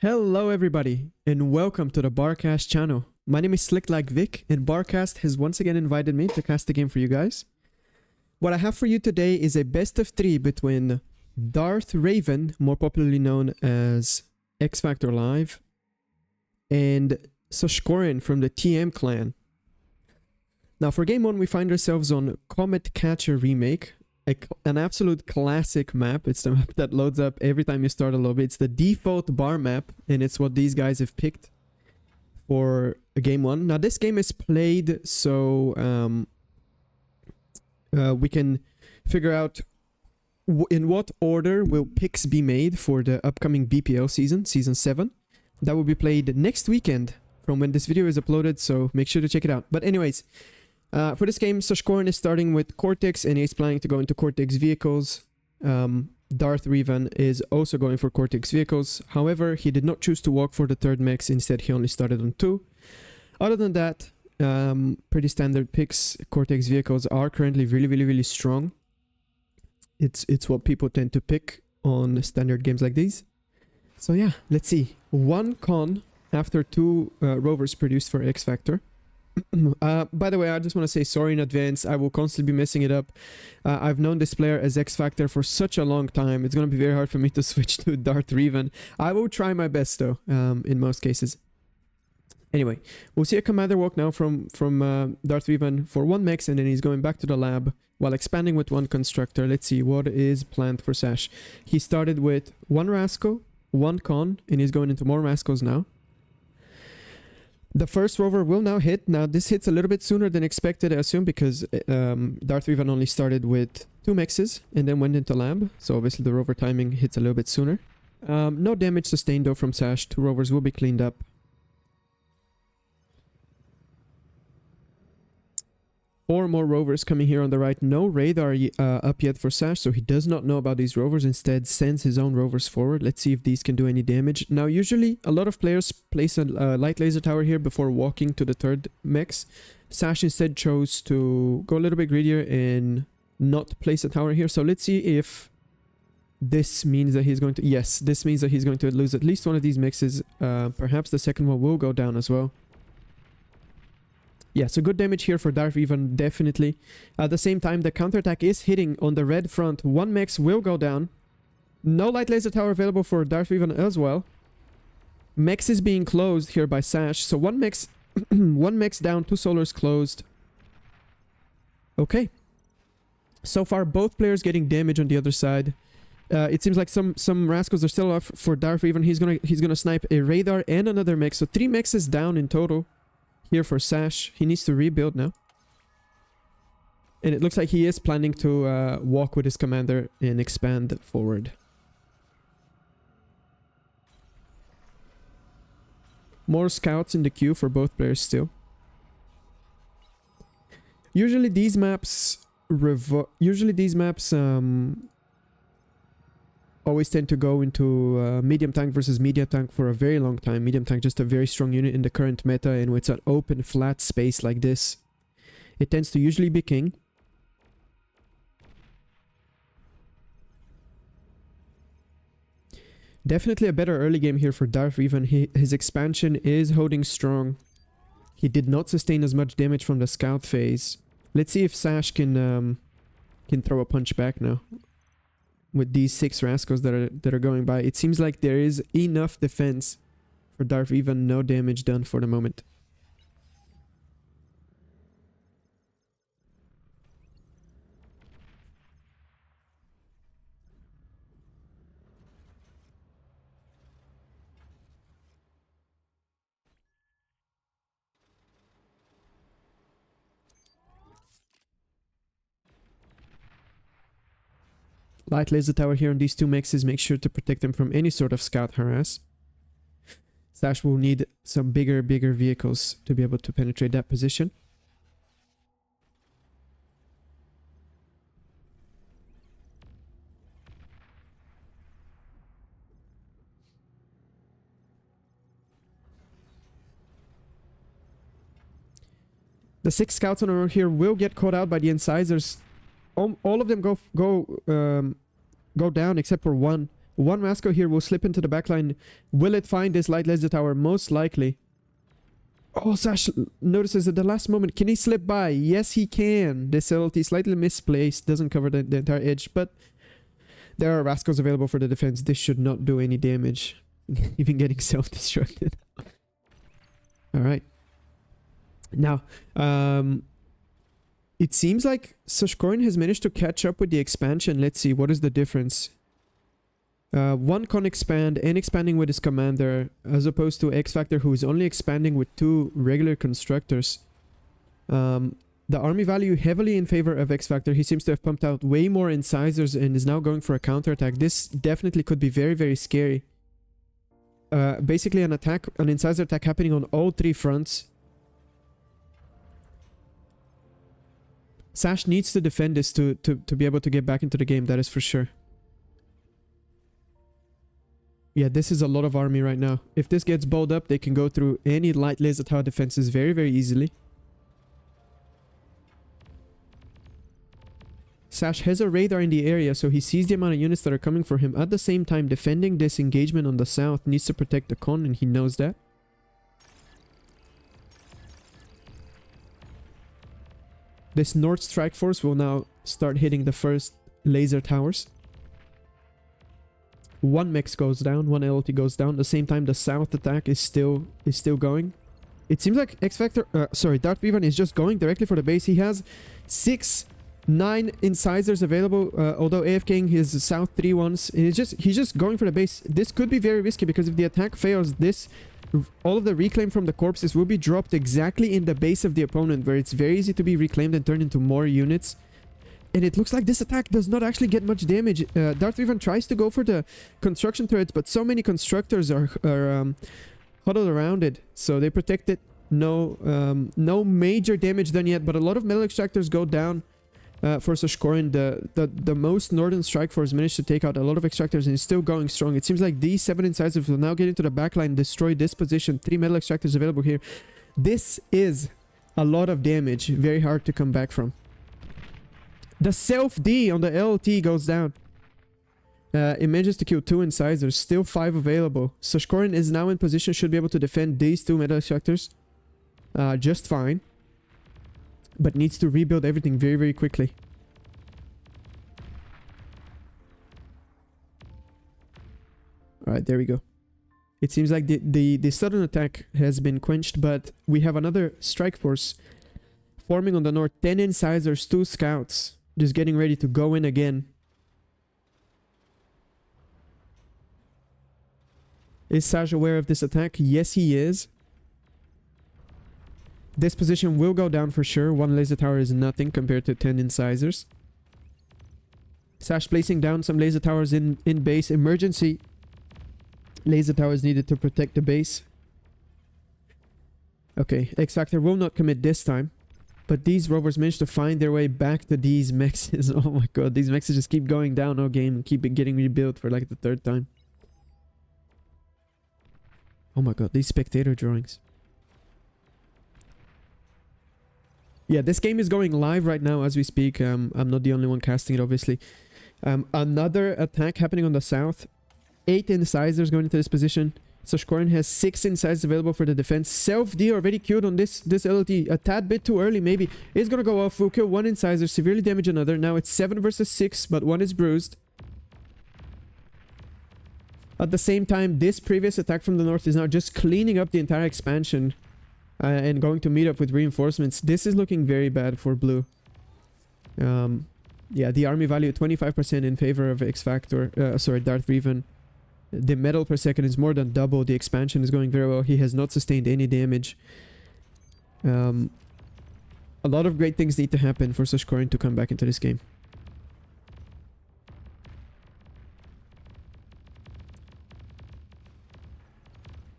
Hello everybody and welcome to the Barcast channel. My name is Slick Like Vic and Barcast has once again invited me to cast the game for you guys. What I have for you today is a best of 3 between Darth Raven, more popularly known as XFactorLive, and Sashkorin from the TM clan. Now for game 1 we find ourselves on Comet Catcher Remake. An absolute classic map. It's the map that loads up every time you start a lobby. It's the default bar map, and it's what these guys have picked for game 1. Now this game is played so we can figure out in what order will picks be made for the upcoming BPL season, Season 7. That will be played next weekend from when this video is uploaded, so make sure to check it out. But anyways, for this game, Sashkorin is starting with Cortex and he's planning to go into Cortex vehicles. Darth Raven is also going for Cortex vehicles. However, he did not choose to walk for the third mix. Instead, he only started on 2. Other than that, pretty standard picks. Cortex vehicles are currently really strong. It's what people tend to pick on standard games like these. So yeah, let's see. 1 con after 2 rovers produced for X Factor. By the way, I just want to say sorry in advance. I will constantly be messing it up. I've known this player as X Factor for such a long time. It's going to be very hard for me to switch to Darth Raven. I will try my best though, in most cases. Anyway, we'll see a commander walk now from Darth Raven for 1 mix, and then he's going back to the lab while expanding with 1 constructor. Let's see what is planned for Sash. He started with 1 Rascal, 1 Con, and he's going into more Rascals now. The first rover will now hit. Now this hits a little bit sooner than expected, I assume, because Darth Raven only started with 2 mixes and then went into lab. So obviously the rover timing hits a little bit sooner. No damage sustained though from Sash. 2 rovers will be cleaned up. 4 more rovers coming here on the right. No radar up yet for Sash, so he does not know about these rovers. Instead, sends his own rovers forward. Let's see if these can do any damage. Now, usually, a lot of players place a light laser tower here before walking to the third mix. Sash instead chose to go a little bit greedier and not place a tower here. So let's see if this means that he's going to... Yes, this means that he's going to lose at least one of these mixes. Perhaps the second one will go down as well. Yeah, so good damage here for Darth Raven, definitely. At the same time, the counterattack is hitting on the red front. 1 mix will go down. No light laser tower available for Darth Raven as well. Mix is being closed here by Sash. So 1 mix, 1 mix down, 2 solars closed. Okay. So far, both players getting damage on the other side. It seems like some rascals are still off for Darth Raven. He's gonna snipe a radar and another mix. So 3 mixes down in total. Here for Sash. He needs to rebuild now. And it looks like he is planning to walk with his commander and expand forward. More scouts in the queue for both players still. Usually these maps always tend to go into medium tank versus media tank for a very long time. Medium tank just a very strong unit in the current meta, and with an open flat space like this, it tends to usually be king. Definitely a better early game here for Darth Raven. His expansion is holding strong. He did not sustain as much damage from the scout phase. Let's see if Sash can throw a punch back now. With these 6 rascals that are going by, it seems like there is enough defense for Darth Raven. No damage done for the moment. Light laser tower here on these 2 mixes. Make sure to protect them from any sort of scout harass. Sash will need some bigger vehicles to be able to penetrate that position. The 6 scouts on around here will get caught out by the incisors. All of them go down except for one. One Masco here will slip into the backline. Will it find this light laser tower? Most likely. Oh, Sash notices at the last moment. Can he slip by? Yes, he can. This LT slightly misplaced. Doesn't cover the entire edge, but there are Rascals available for the defense. This should not do any damage. Even getting self-destructed. Alright. Now, it seems like Sashkorin has managed to catch up with the expansion. Let's see, what is the difference? One can expand and expanding with his commander, as opposed to XFactor, who is only expanding with 2 regular constructors. The army value heavily in favor of XFactor. He seems to have pumped out way more incisors and is now going for a counterattack. This definitely could be very, very scary. Basically an incisor attack happening on all 3 fronts. Sash needs to defend this to be able to get back into the game, that is for sure. Yeah, this is a lot of army right now. If this gets bowled up, they can go through any light laser tower defenses very, very easily. Sash has a radar in the area, so he sees the amount of units that are coming for him. At the same time, defending this engagement on the south needs to protect the con, and he knows that. This north strike force will now start hitting the first laser towers. One mech goes down, one LT goes down. At the same time, the south attack is still going. It seems like Darth Revan is just going directly for the base. He has 9 incisors available, although AFKing his south 3 ones. And he's just going for the base. This could be very risky because if the attack fails, all of the reclaim from the corpses will be dropped exactly in the base of the opponent, where it's very easy to be reclaimed and turned into more units. And it looks like this attack does not actually get much damage. Darth Revan tries to go for the construction turrets, but so many constructors are huddled around it, so they protect it. No major damage done yet, but a lot of metal extractors go down for Sashkorin. The most northern strike force managed to take out a lot of extractors and is still going strong. It seems like these 7 incisors will now get into the backline, destroy this position. 3 metal extractors available here. This is a lot of damage, very hard to come back from. The self-D on the LT goes down. It manages to kill 2 incisors, still 5 available. Sashkorin is now in position, should be able to defend these 2 metal extractors just fine. But needs to rebuild everything very, very quickly. Alright, there we go. It seems like the sudden attack has been quenched, but we have another strike force forming on the north. 10 incisors, 2 scouts. Just getting ready to go in again. Is Sash aware of this attack? Yes, he is. This position will go down for sure. 1 laser tower is nothing compared to 10 incisors. Sash placing down some laser towers in base. Emergency laser towers needed to protect the base. Okay, XFactor will not commit this time. But these rovers managed to find their way back to these mexes. Oh my god, these mexes just keep going down all game and keep getting rebuilt for like the 3rd time. Oh my god, these spectator drawings. Yeah, this game is going live right now as we speak. I'm not the only one casting it, obviously. Another attack happening on the south. 8 incisors going into this position. Sashkorin has 6 incisors available for the defense. Self-D already queued on this LT. A tad bit too early, maybe. It's gonna go off. We'll kill 1 incisor, severely damage another. Now it's 7 versus 6, but 1 is bruised. At the same time, this previous attack from the north is now just cleaning up the entire expansion and going to meet up with reinforcements. This is looking very bad for blue. Yeah, the army value 25% in favor of XFactor. Darth Revan. The metal per second is more than double. The expansion is going very well. He has not sustained any damage. A lot of great things need to happen for Sashkorin to come back into this game.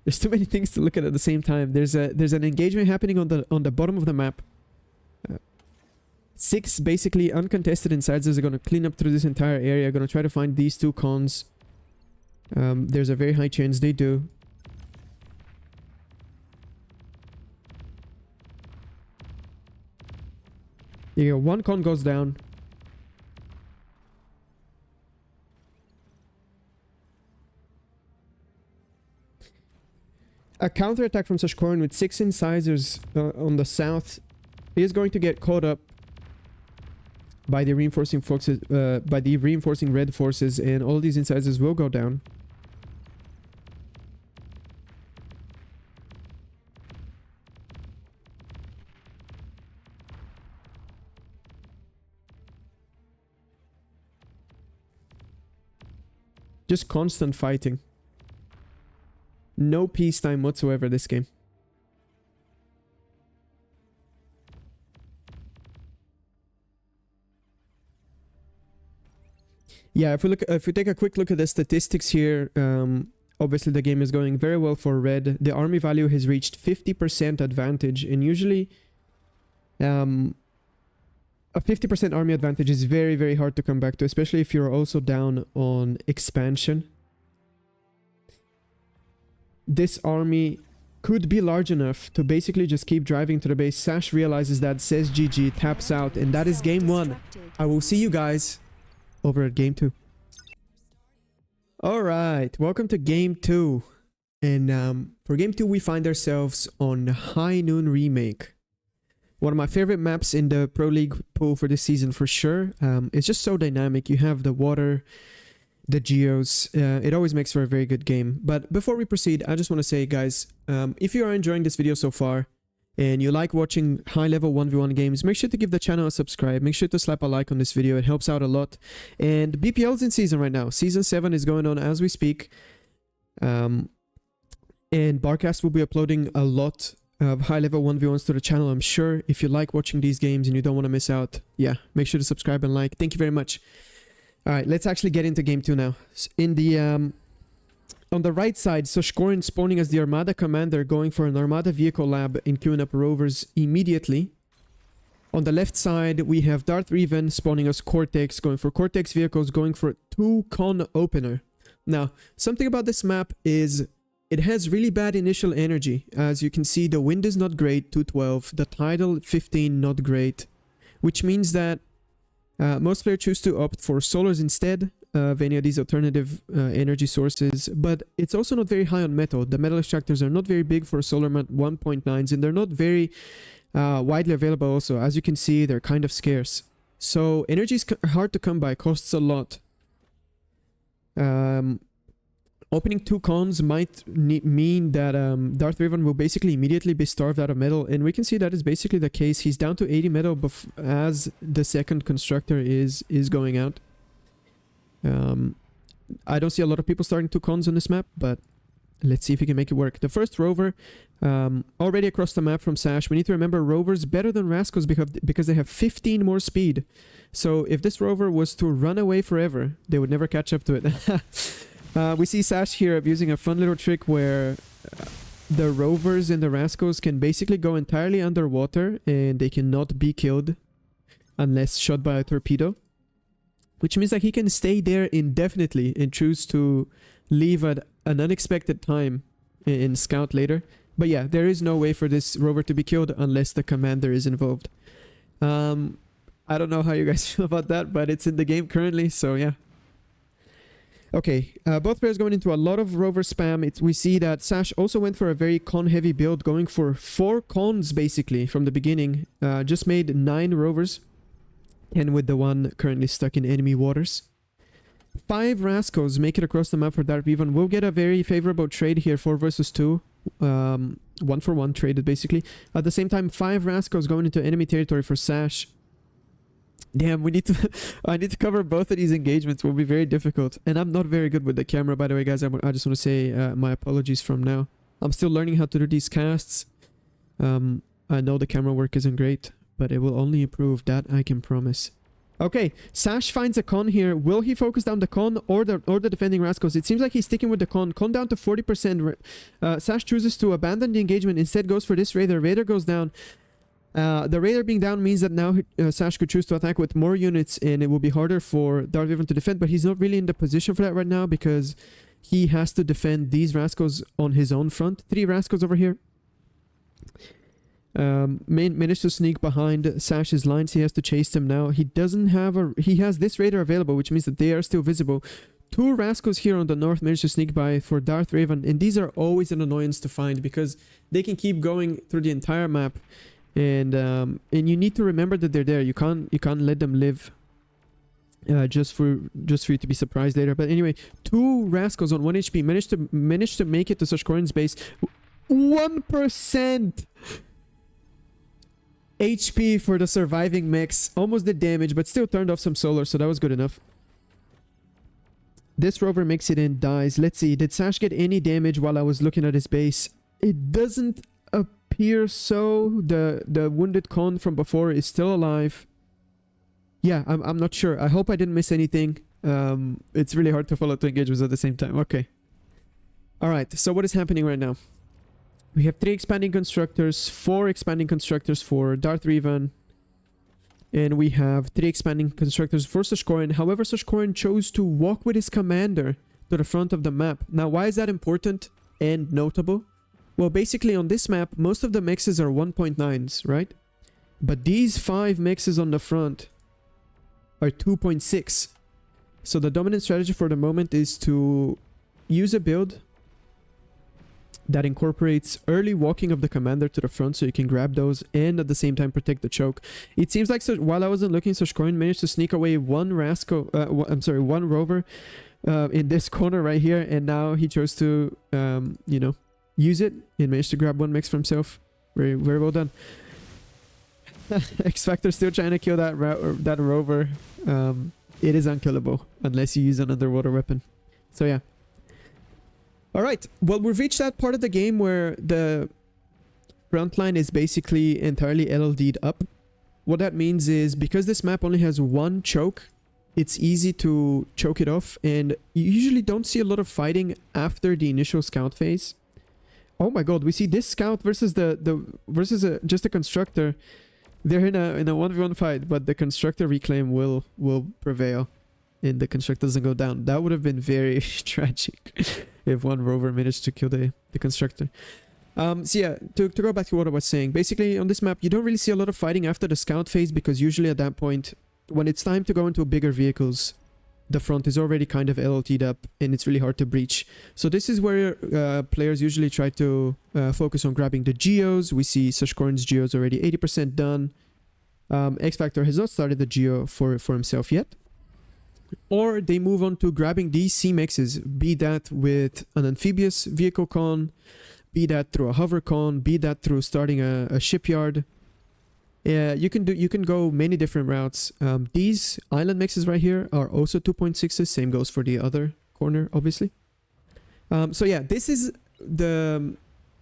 There's too many things to look at the same time. There's an engagement happening on the bottom of the map. 6 basically uncontested incisors are going to clean up through this entire area. Going to try to find these 2 cons. There's a very high chance they do. There you go. 1 con goes down. a counterattack from Sashkorin with 6 incisors on the south is going to get caught up by the reinforcing forces, by the reinforcing red forces, and all these incisors will go down. Just constant fighting. No peacetime whatsoever this game. Yeah, if we take a quick look at the statistics here, obviously the game is going very well for red. The army value has reached 50% advantage, and usually a 50% army advantage is very, very hard to come back to, especially if you're also down on expansion. This army could be large enough to basically just keep driving to the base. Sash realizes that, says GG, taps out, and that is game 1. I will see you guys over at game 2. Alright, welcome to game 2. And for game 2 we find ourselves on High Noon Remake. One of my favorite maps in the Pro League pool for this season for sure. It's just so dynamic. You have the water, the geos. It always makes for a very good game. But before we proceed, I just want to say, guys, if you are enjoying this video so far and you like watching high-level 1v1 games, make sure to give the channel a subscribe. Make sure to slap a like on this video. It helps out a lot. And BPL's in season right now. Season 7 is going on as we speak. And Barcast will be uploading a lot of high-level 1v1s to the channel, I'm sure. If you like watching these games and you don't want to miss out, yeah, make sure to subscribe and like. Thank you very much. Alright, let's actually get into game 2 now. In the on the right side, Sashkorin spawning as the Armada commander, going for an Armada vehicle lab and queuing up rovers immediately. On the left side, we have Darth Revan spawning as Cortex, going for Cortex vehicles, going for 2 con opener. Now, something about this map is it has really bad initial energy. As you can see, the wind is not great, 212. The tidal, 15, not great. Which means that most players choose to opt for solars instead of any of these alternative energy sources. But it's also not very high on metal. The metal extractors are not very big for solar 1.9s, and they're not very widely available also. As you can see, they're kind of scarce. So energy is hard to come by, costs a lot. Opening 2 cons might mean that Darth Revan will basically immediately be starved out of metal, and we can see that is basically the case. He's down to 80 metal as the second constructor is going out. I don't see a lot of people starting 2 cons on this map, but let's see if we can make it work. The first rover, already across the map from Sash. We need to remember rovers better than Rascals because they have 15 more speed. So if this rover was to run away forever, they would never catch up to it. We see Sash here abusing a fun little trick where the rovers and the Rascals can basically go entirely underwater and they cannot be killed unless shot by a torpedo. Which means that he can stay there indefinitely and choose to leave at an unexpected time and scout later. But yeah, there is no way for this rover to be killed unless the commander is involved. I don't know how you guys feel about that, but it's in the game currently, so yeah. Okay, both players going into a lot of rover spam. We see that Sash also went for a very con-heavy build, going for 4 cons basically from the beginning. Just made 9 rovers, and with the one currently stuck in enemy waters. 5 Rascals make it across the map for Darth Revan. We'll get a very favorable trade here, 4 versus 2. 1 for 1 traded basically. At the same time, 5 Rascals going into enemy territory for Sash. Damn, we need to I need to cover both of these engagements. Will be very difficult. And I'm not very good with the camera, by the way, guys. I just want to say my apologies from now. I'm still learning how to do these casts. I know the camera work isn't great, but it will only improve, that I can promise. Okay, Sash finds a con here. Will he focus down the con or the defending Rascals? It seems like he's sticking with the con. Con down to 40%. Sash chooses to abandon the engagement. Instead goes for this Raider. Raider goes down. The Raider being down means that now Sash could choose to attack with more units, and it will be harder for Darth Revan to defend, but he's not really in the position for that right now because he has to defend these Rascals on his own front. 3 Rascals over here. Managed to sneak behind Sash's lines. He has to chase them now. He doesn't have he has this Raider available, which means that they are still visible. 2 Rascals here on the north managed to sneak by for Darth Raven, and these are always an annoyance to find because they can keep going through the entire map, and you need to remember that they're there. You can't let them live just for you to be surprised later. But anyway, 2 Rascals on 1 HP managed to make it to Sashkorin's base. 1% HP for the surviving mechs. Almost did damage, but still turned off some solar, so that was good enough. This rover makes it in, dies. Let's see, did Sash get any damage while I was looking at his base? It doesn't appear so. The wounded con from before is still alive. Yeah, I'm not sure. I hope I didn't miss anything. It's really hard to follow 2 engagements at the same time. Okay. Alright, so what is happening right now? We have 3 expanding constructors, 4 expanding constructors for Darth Raven, and we have 3 expanding constructors for Sashkorin. However, Sashkorin chose to walk with his commander to the front of the map. Now, why is that important and notable? Well, basically on this map, most of the mixes are 1.9s, right? But these 5 mixes on the front are 2.6. So the dominant strategy for the moment is to use a build that incorporates early walking of the commander to the front so you can grab those and at the same time protect the choke. It seems like while I wasn't looking, Sashkorin managed to sneak away 1 Rascal, one rover in this corner right here, and now he chose to, you know, use it and managed to grab 1 mix for himself. Very, very well done. XFactor still trying to kill that rover. It is unkillable unless you use an underwater weapon. So yeah. Alright, well, we've reached that part of the game where the front line is basically entirely LLD'd up. What that means is because this map only has 1 choke, it's easy to choke it off, and you usually don't see a lot of fighting after the initial scout phase. Oh my god, we see this scout versus just a constructor. They're in a 1v1 fight, but the constructor reclaim will prevail, and the constructor doesn't go down. That would have been very tragic if 1 rover managed to kill the constructor. So yeah, to go back to what I was saying, basically on this map you don't really see a lot of fighting after the scout phase, because usually at that point, when it's time to go into bigger vehicles, the front is already kind of LLT'd up and it's really hard to breach. So this is where players usually try to focus on grabbing the geos. We see Sashkorin's geos already 80% done. XFactor has not started the geo for himself yet. Or they move on to grabbing these C-mexes, be that with an amphibious vehicle con, be that through a hover con, be that through starting a shipyard. You can go many different routes. These island mixes right here are also 2.6s. Same goes for the other corner, obviously. So yeah, this is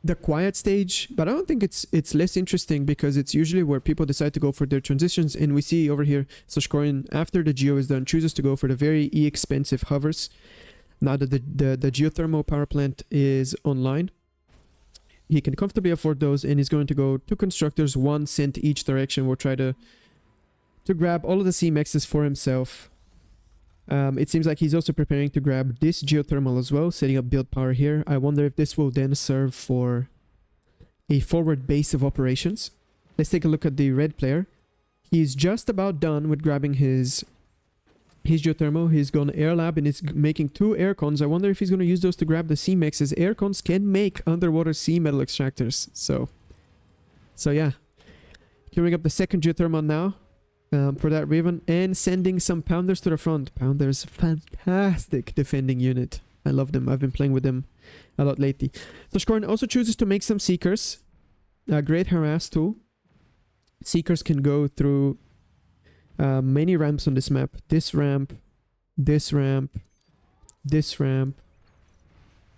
the quiet stage, but I don't think it's less interesting, because it's usually where people decide to go for their transitions. And we see over here, Sashkorin, after the geo is done, chooses to go for the very expensive hovers. Now that the geothermal power plant is online, he can comfortably afford those, and he's going to go 2 constructors, 1 sent each direction. We'll try to grab all of the C-mexes for himself. It seems like he's also preparing to grab this geothermal as well, setting up build power here. I wonder if this will then serve for a forward base of operations. Let's take a look at the red player. He's just about done with grabbing his geothermal. He's gone air lab and is making 2 air cons. I wonder if he's going to use those to grab the C-mexes. Air cons can make underwater sea metal extractors. So yeah. Queuing up the second geothermal now for that Raven, and sending some pounders to the front. Pounders, fantastic defending unit. I love them. I've been playing with them a lot lately. Sashkorin also chooses to make some seekers. A great harass tool. Seekers can go through many ramps on this map. This ramp, this ramp, this ramp,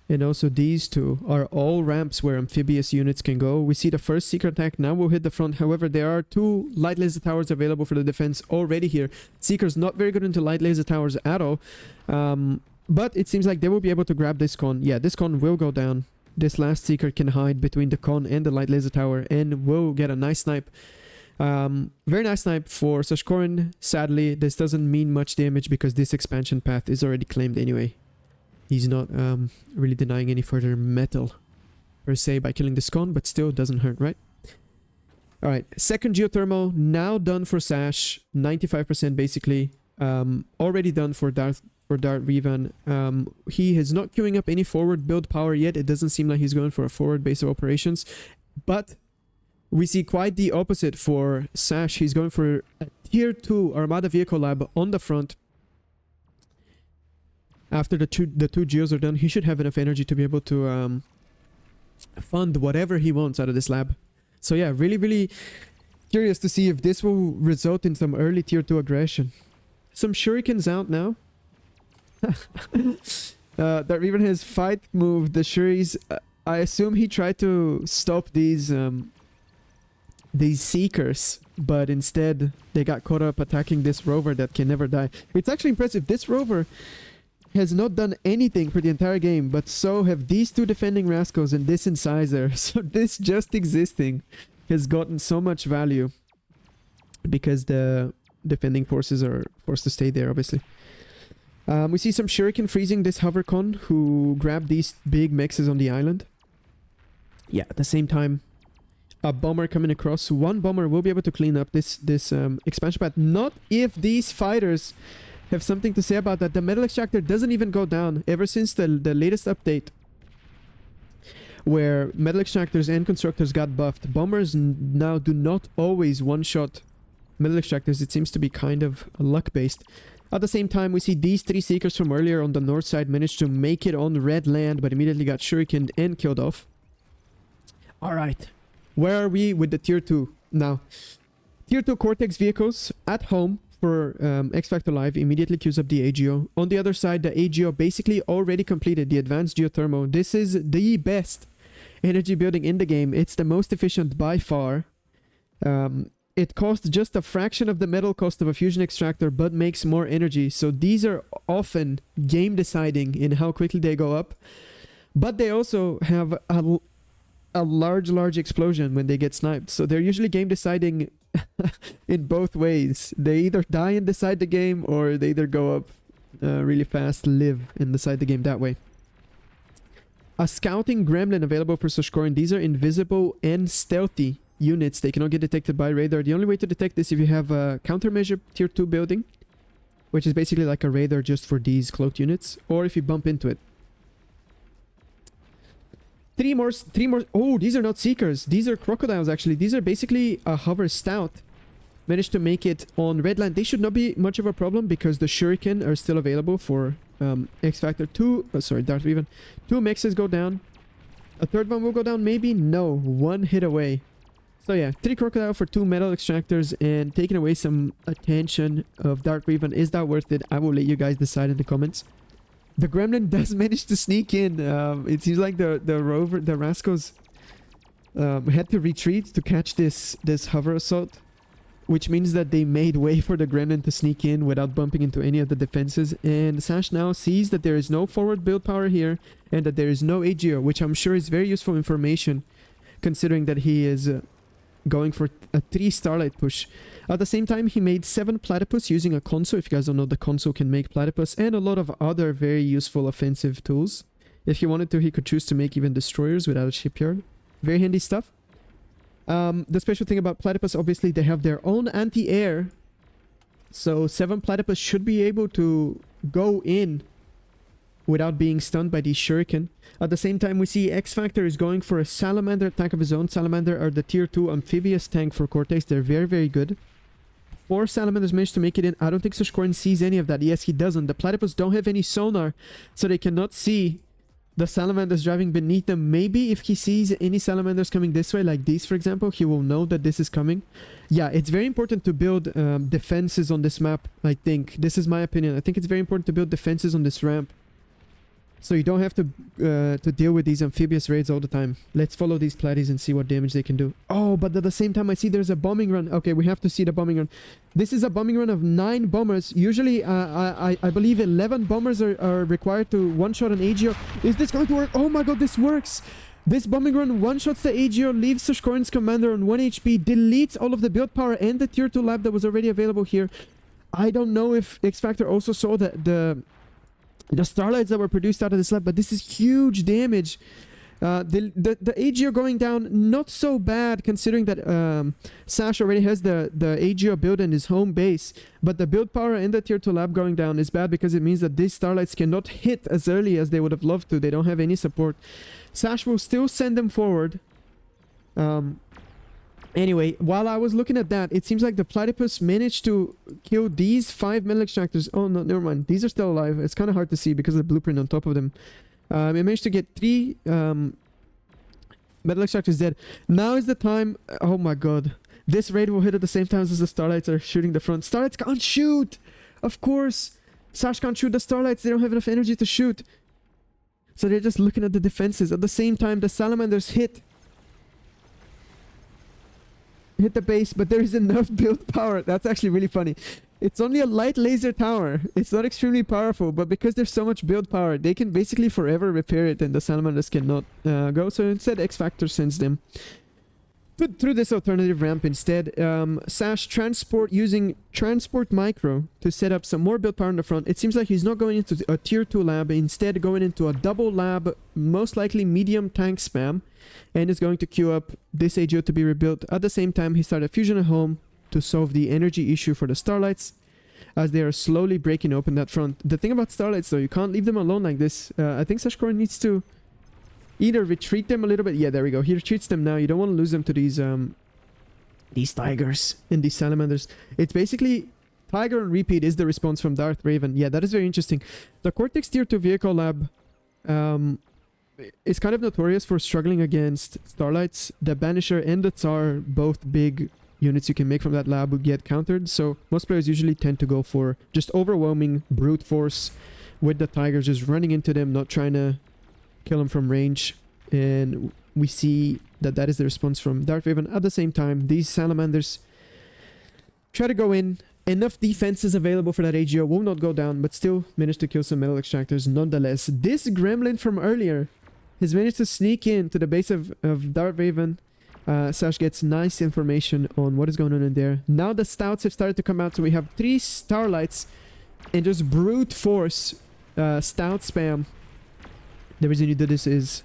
and also these 2 are all ramps where amphibious units can go. We see the first seeker attack now will hit the front. However, there are 2 light laser towers available for the defense already here. Seeker's not very good into light laser towers at all, but it seems like they will be able to grab this con. Yeah, this con will go down. This last seeker can hide between the con and the light laser tower and will get a nice snipe. Very nice snipe for Sashkorin. Sadly, this doesn't mean much damage because this expansion path is already claimed anyway. He's not really denying any further metal per se by killing this con, but still doesn't hurt, right? Alright, second geothermal now done for Sash. 95% basically. Already done for Darth for Dart Revan. He is not queuing up any forward build power yet. It doesn't seem like he's going for a forward base of operations. But we see quite the opposite for Sash. He's going for a tier 2 Armada vehicle lab on the front. After the two geos are done, he should have enough energy to be able to fund whatever he wants out of this lab. So yeah, really, really curious to see if this will result in some early tier 2 aggression. Some shurikens out now. That even his fight move, the shuris. I assume he tried to stop these seekers, but instead they got caught up attacking this rover that can never die. It's actually impressive. This rover has not done anything for the entire game, but so have these two defending rascals and this incisor. So this just existing has gotten so much value because the defending forces are forced to stay there, obviously. We see some shuriken freezing this hovercon who grabbed these big mexes on the island. Yeah, at the same time, a bomber coming across. One bomber will be able to clean up this expansion pad. Not if these fighters have something to say about that. The metal extractor doesn't even go down ever since the latest update, where metal extractors and constructors got buffed. Bombers now do not always one-shot metal extractors. It seems to be kind of luck-based. At the same time, we see these three seekers from earlier on the north side managed to make it on red land, but immediately got shurikened and killed off. Alright, where are we with the tier 2 now? Tier 2 Cortex vehicles at home for XFactorLive immediately queues up the AGO. On the other side, the AGO basically already completed the advanced geothermal. This is the best energy building in the game. It's the most efficient by far. It costs just a fraction of the metal cost of a fusion extractor, but makes more energy. So these are often game deciding in how quickly they go up. But they also have a large explosion when they get sniped. So they're usually game deciding in both ways. They either die and decide the game, or they either go up really fast, live, and decide the game that way. A scouting gremlin available for Sashkorin. These are invisible and stealthy units. They cannot get detected by radar. The only way to detect this if you have a countermeasure tier 2 building, which is basically like a radar just for these cloaked units, or if you bump into it. Three more. Oh, these are not seekers. These are crocodiles, actually. These are basically a hover stout. Managed to make it on Redland. They should not be much of a problem because the shuriken are still available for X-Factor. Dart Revan. 2 mexes go down. A third one will go down, maybe? No. 1 hit away. So yeah, 3 crocodile for 2 metal extractors and taking away some attention of Dart Revan. Is that worth it? I will let you guys decide in the comments. The gremlin does manage to sneak in. It seems like the rascals had to retreat to catch this hover assault, which means that they made way for the gremlin to sneak in without bumping into any of the defenses. And Sash now sees that there is no forward build power here and that there is no AGO, which I'm sure is very useful information considering that he is going for a 3 starlight push. At the same time, he made 7 platypus using a console. If you guys don't know, the console can make platypus and a lot of other very useful offensive tools. If he wanted to, he could choose to make even destroyers without a shipyard. Very handy stuff. The special thing about platypus, obviously, they have their own anti-air. So 7 platypus should be able to go in without being stunned by these shuriken. At the same time, we see X-Factor is going for a salamander attack of his own. Salamander are the tier 2 amphibious tank for Cortex. They're very, very good. 4 salamanders managed to make it in. I don't think Sashkorin sees any of that. Yes, he doesn't. The platypus don't have any sonar, so they cannot see the salamanders driving beneath them. Maybe if he sees any salamanders coming this way, like these, for example, he will know that this is coming. Yeah, it's very important to build defenses on this map, I think. This is my opinion. I think it's very important to build defenses on this ramp, so you don't have to deal with these amphibious raids all the time. Let's follow these platies and see what damage they can do. Oh, but at the same time, I see there's a bombing run. Okay, we have to see the bombing run. This is a bombing run of 9 bombers. Usually, I believe 11 bombers are required to one-shot an AGO. Is this going to work? Oh my god, this works! This bombing run one-shots the AGO, leaves Sashkorin's commander on 1 HP, deletes all of the build power and the tier 2 lab that was already available here. I don't know if X-Factor also saw the starlights that were produced out of this lab, but this is huge damage. The AGO going down, not so bad considering that Sash already has the AGO build in his home base, but the build power in the tier 2 lab going down is bad because it means that these Starlights cannot hit as early as they would have loved to. They don't have any support. Sash will still send them forward. Anyway, while I was looking at that, it seems like the Platypus managed to kill these 5 metal extractors. Oh no, never mind. These are still alive. It's kind of hard to see because of the blueprint on top of them. It managed to get 3 metal extractors dead. Now is the time. Oh my god. This raid will hit at the same time as the Starlights are shooting the front. Starlights can't shoot! Of course! Sash can't shoot the Starlights. They don't have enough energy to shoot. So they're just looking at the defenses. At the same time, the Salamanders hit the base, but there is enough build power. That's actually really funny. It's only a light laser tower. It's not extremely powerful, but because there's so much build power, they can basically forever repair it, and the Salamanders cannot go. So instead, X-Factor sends them through this alternative ramp instead. Sash using transport micro to set up some more build power in the front. It seems like he's not going into a tier 2 lab, instead going into a double lab, most likely medium tank spam, and is going to queue up this AGO to be rebuilt. At the same time, he started fusion at home to solve the energy issue for the Starlights, as they are slowly breaking open that front. The thing about Starlights though, you can't leave them alone like this. I think Sashkorin needs to either retreat them a little bit. Yeah, there we go. He retreats them now. You don't want to lose them to these Tigers and these Salamanders. It's basically Tiger and repeat is the response from Darth Raven. Yeah, that is very interesting. The Cortex tier 2 vehicle lab is kind of notorious for struggling against Starlights. The Banisher and the Tsar, both big units you can make from that lab, would get countered. So most players usually tend to go for just overwhelming brute force with the Tigers, just running into them, not trying to kill them from range. And we see that that is the response from Darth Raven. At the same time, these Salamanders try to go in. Enough defenses available for that AGO, will not go down, but still managed to kill some metal extractors nonetheless. This gremlin from earlier has managed to sneak in to the base of Darth Raven. Sash gets nice information on what is going on in there. Now the Stouts have started to come out, so we have 3 Starlights and just brute force Stout spam. The reason you do this is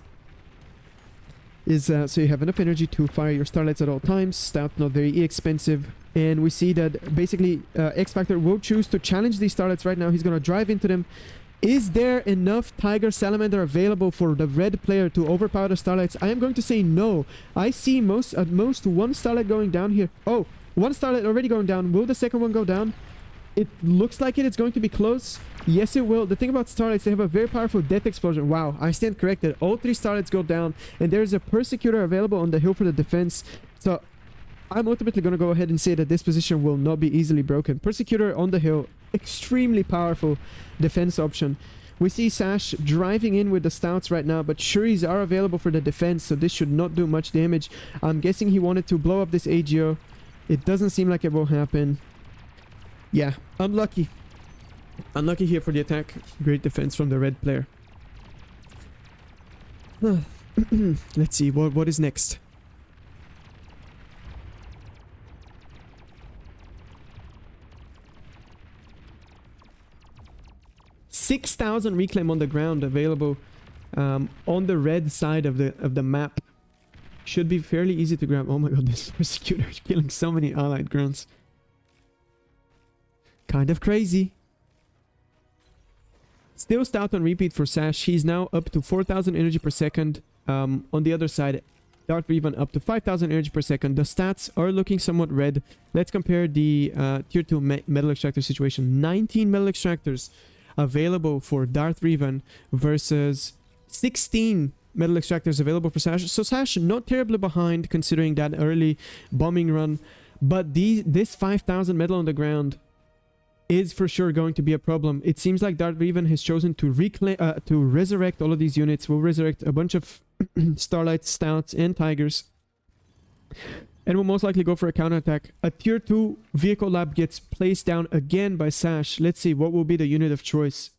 so you have enough energy to fire your Starlights at all times. Stout not very expensive. And we see that basically X-Factor will choose to challenge these Starlights right now. He's going to drive into them. Is there enough Tiger Salamander available for the red player to overpower the Starlights? I am going to say no. I see at most 1 Starlight going down here. Oh, 1 Starlight already going down. Will the second one go down? It looks like it's going to be close. Yes, it will. The thing about Starlights, they have a very powerful death explosion. Wow, I stand corrected. All 3 Starlights go down, and there's a Persecutor available on the hill for the defense. So I'm ultimately going to go ahead and say that this position will not be easily broken. Persecutor on the hill, extremely powerful defense option. We see Sash driving in with the Stouts right now, but Shuris are available for the defense, so this should not do much damage. I'm guessing he wanted to blow up this AGO. It doesn't seem like it will happen. Yeah, unlucky. Unlucky here for the attack. Great defense from the red player. Let's see, what is next? $6,000 reclaim on the ground available on the red side of the map. Should be fairly easy to grab. Oh my god, this Persecutor is killing so many allied grunts. Kind of crazy. Still Stout on repeat for Sash. He's now up to 4,000 energy per second. On the other side, Darth Raven up to 5,000 energy per second. The stats are looking somewhat red. Let's compare the tier 2 metal extractor situation. 19 metal extractors available for Darth Raven versus 16 metal extractors available for Sash. So Sash not terribly behind considering that early bombing run. But this 5,000 metal on the ground is for sure going to be a problem. It seems like Darth Raven has chosen to resurrect all of these units. We'll resurrect a bunch of Starlights, Stouts, and Tigers. And we'll most likely go for a counterattack. A tier 2 vehicle lab gets placed down again by Sash. Let's see what will be the unit of choice.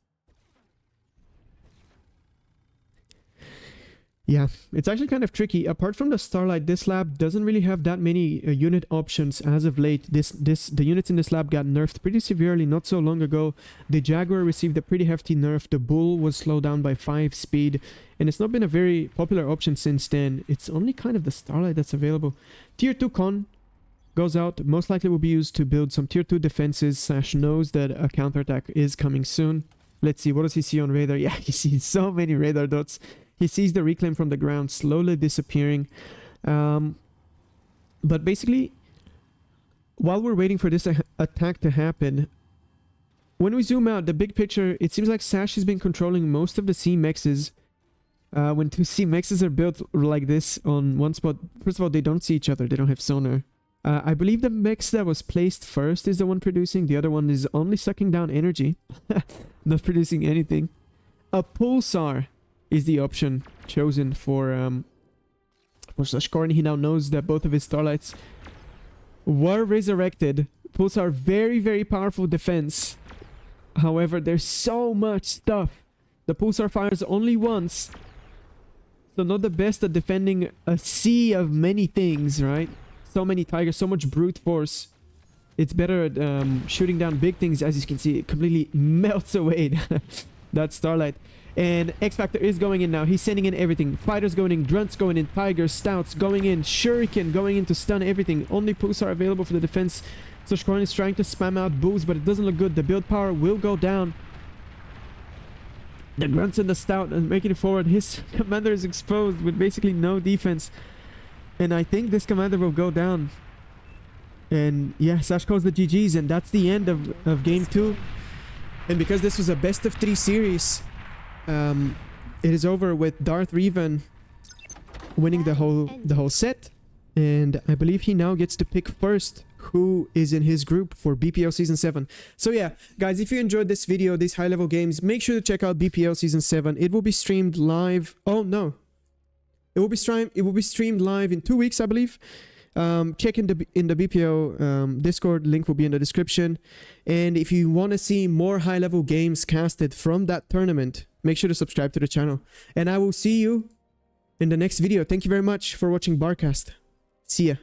Yeah, it's actually kind of tricky. Apart from the Starlight, this lab doesn't really have that many unit options as of late. The units in this lab got nerfed pretty severely not so long ago. The Jaguar received a pretty hefty nerf. The Bull was slowed down by 5 speed, and it's not been a very popular option since then. It's only kind of the Starlight that's available. Tier 2 Con goes out. Most likely will be used to build some Tier 2 defenses. Sash knows that a counterattack is coming soon. Let's see, what does he see on radar? Yeah, he sees so many radar dots. He sees the reclaim from the ground slowly disappearing. But basically, while we're waiting for this attack to happen, when we zoom out, the big picture, it seems like Sash has been controlling most of the C-Mexes. When two C-Mexes are built like this on one spot, first of all, they don't see each other. They don't have sonar. I believe the Mex that was placed first is the one producing. The other one is only sucking down energy, not producing anything. A Pulsar is the option chosen for Sashkorin. He now knows that both of his Starlights were resurrected. Pulsar, very, very powerful defense. However, there's so much stuff. The Pulsar fires only once. So not the best at defending a sea of many things, right? So many Tigers, so much brute force. It's better at shooting down big things. As you can see, it completely melts away that Starlight. And XFactor is going in now. He's sending in everything. Fighters going in, Grunts going in, Tigers, Stouts going in, Shuriken going in to stun everything. Only Pulsar available for the defense. So Sashkorin is trying to spam out Bulls, but it doesn't look good. The build power will go down. The Grunts and the Stout and making it forward. His commander is exposed with basically no defense. And I think this commander will go down. And yeah, Sash calls the GGs, and that's the end of game 2. And because this was a best of 3 series, it is over with Darth Revan winning the whole set, and I believe he now gets to pick first who is in his group for BPL Season 7. So yeah, guys, if you enjoyed this video, these high-level games, make sure to check out BPL Season 7. It will be streamed live. Oh no, it will be streamed live in 2 weeks, I believe. Check in the BPO Discord, link will be in the description. And if you want to see more high-level games casted from that tournament, make sure to subscribe to the channel. And I will see you in the next video. Thank you very much for watching Barcast. See ya.